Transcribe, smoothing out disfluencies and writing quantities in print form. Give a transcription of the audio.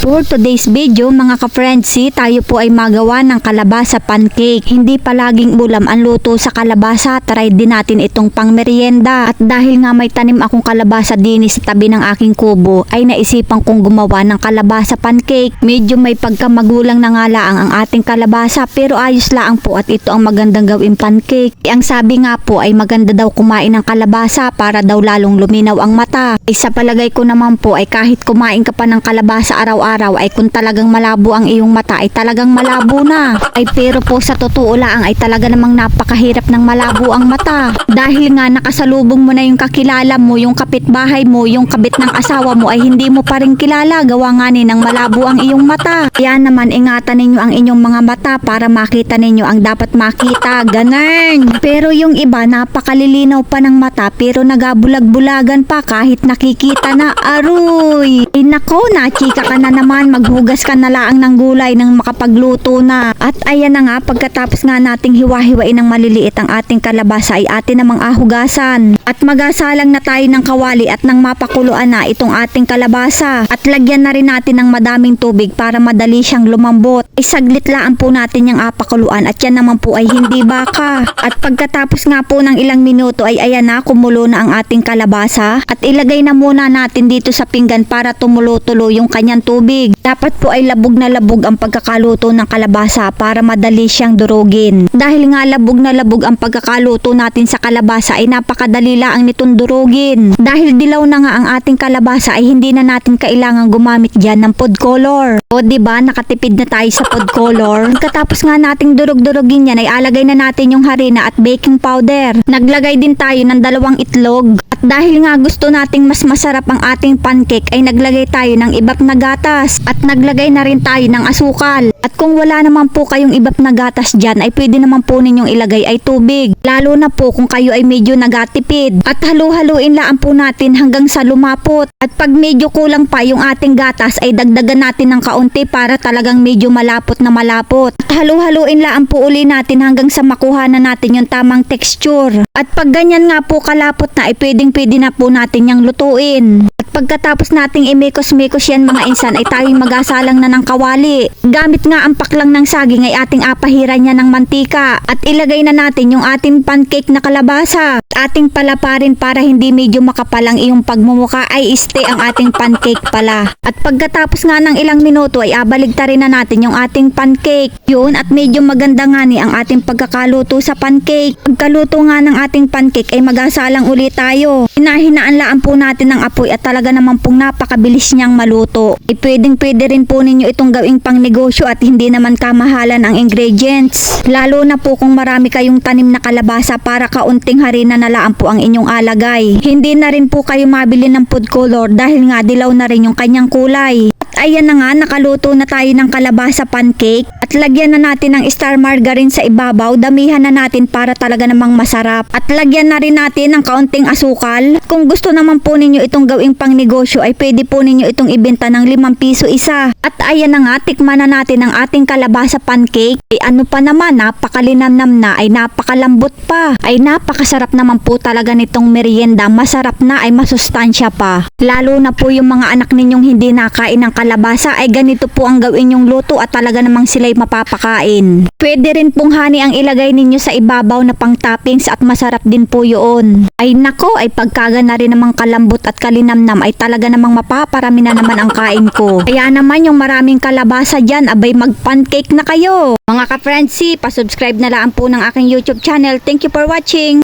For today's video mga ka-friendsi, tayo po ay magawa ng kalabasa pancake. Hindi palaging ulam ang luto sa kalabasa, try din natin itong pang merienda. At dahil nga may tanim akong kalabasa din sa tabi ng aking kubo, ay naisipan kong gumawa ng kalabasa pancake. Medyo may pagkamagulang na nga laang ang ating kalabasa pero ayos laang po at ito ang magandang gawin pancake. Ang sabi nga po ay maganda daw kumain ng kalabasa para daw lalong luminaw ang mata. Sa palagay ko naman po ay kahit kumain ka pa ng kalabasa araw-araw ay kung talagang malabo ang iyong mata ay talagang malabo na. Ay pero po sa totoo lang ay talaga namang napakahirap ng malabo ang mata. Dahil nga nakasalubong mo na yung kakilala mo, yung kapitbahay mo, yung kabit ng asawa mo ay hindi mo pa rin kilala. Gawa nga ni ng malabo ang iyong mata. Kaya naman ingatan ninyo ang inyong mga mata para makita ninyo ang dapat makita. Ganun. Pero yung iba napakalilinaw pa ng mata pero nagabulag-bulagan pa kahit nakikita na. Aroy! Nako, nachika ka na naman, maghugas ka na laang ng gulay nang makapagluto na. At ayan na nga, pagkatapos nga nating hiwa-hiwain ng maliliit ang ating kalabasa ay atin namang ahugasan. At magasalang na tayo ng kawali at nang mapakuluan na itong ating kalabasa. At lagyan na rin natin ng madaming tubig para madali siyang lumambot. Isaglit lang po natin yung apakuluan at yan naman po ay hindi baka. At pagkatapos nga po ng ilang minuto ay ayan na, kumulo na ang ating kalabasa. At ilagay na muna natin dito sa pinggan para tumulo-tulo yung kanyang tubig. Dapat po ay labog na labog ang pagkakaluto ng kalabasa para madali siyang durugin. Dahil nga labog na labog ang pagkakaluto natin sa kalabasa ay napakadali lang nitong durugin. Dahil dilaw na nga ang ating kalabasa ay hindi na natin kailangan gumamit dyan ng food color. O diba, nakatipid na tayo sa food color. Pagkatapos nga nating durug-durugin yan ay alagay na natin yung harina at baking powder. Naglagay din tayo ng 2 itlog. At dahil nga gusto nating mas masarap ang ating pancake ay naglagay tayo ng ibap na gatas. At naglagay na rin tayo ng asukal. At kung wala naman po kayong ibap na gatas dyan ay pwede naman po ninyong ilagay ay tubig. Lalo na po kung kayo ay medyo nagatipid. At halu-haluin lang po natin hanggang sa lumapot. At pag medyo kulang pa yung ating gatas ay dagdagan natin ng kaunti para talagang medyo malapot na malapot. At halu-haluin lang po uli natin hanggang sa makuha na natin yung tamang texture. At pag ganyan nga po kalapot na ay pwede na po natin yung lutuin. At pagkatapos nating imikos-mikos yan mga insan ay tayong magasalang na ng kawali. Gamit nga ang paklang ng saging ay ating apahiran niya ng mantika. At ilagay na natin yung ating pancake na kalabasa. Ating palaparin para hindi medyo makapalang iyong pagmumuka ay stay ang ating pancake pala. At pagkatapos nga ng ilang minuto ay abaligtarin na natin yung ating pancake. Yun, at medyo maganda nga ni ang ating pagkakaluto sa pancake. Pagkaluto nga ng ating pancake ay magasalang ulit tayo. Hinahinaan laan po natin ng apoy at talaga naman pong napakabilis niyang maluto. Pwede rin po ninyo itong gawing pang negosyo at hindi naman kamahalan ang ingredients. Lalo na po kung marami kayong tanim na kalabasa para kaunting harina na laan po ang inyong alagay. Hindi na rin po kayo mabili ng food color dahil nga dilaw na rin yung kanyang kulay. At ayan na nga, nakaluto na tayo ng kalabasa pancake. At lagyan na natin ng star margarine sa ibabaw. Damihan na natin para talaga namang masarap. At lagyan na rin natin ng kaunting asukal. At kung gusto naman po ninyo itong gawing pang negosyo ay pwede po ninyo itong ibenta ng 5 piso isa. At ayan na nga, tikman na natin ang ating kalabasa pancake. Ay ano pa naman, napakalinamnam na, ay napakalambot pa. Ay napakasarap naman po talaga nitong merienda. Masarap na, ay masustansya pa. Lalo na po yung mga anak ninyong hindi nakain ng kalabasa ay ganito po ang gawin yung luto at talaga namang sila'y mapapakain. Pwede rin pong honey ang ilagay ninyo sa ibabaw na pang toppings at masarap din po yun. Ay nako, ay pagkaga na rin namang kalambot at kalinamnam ay talaga namang mapaparami na naman ang kain ko. Kaya naman yung maraming kalabasa dyan, abay mag-pancake na kayo. Mga ka-friendsi, pasubscribe na lang po ng aking YouTube channel. Thank you for watching.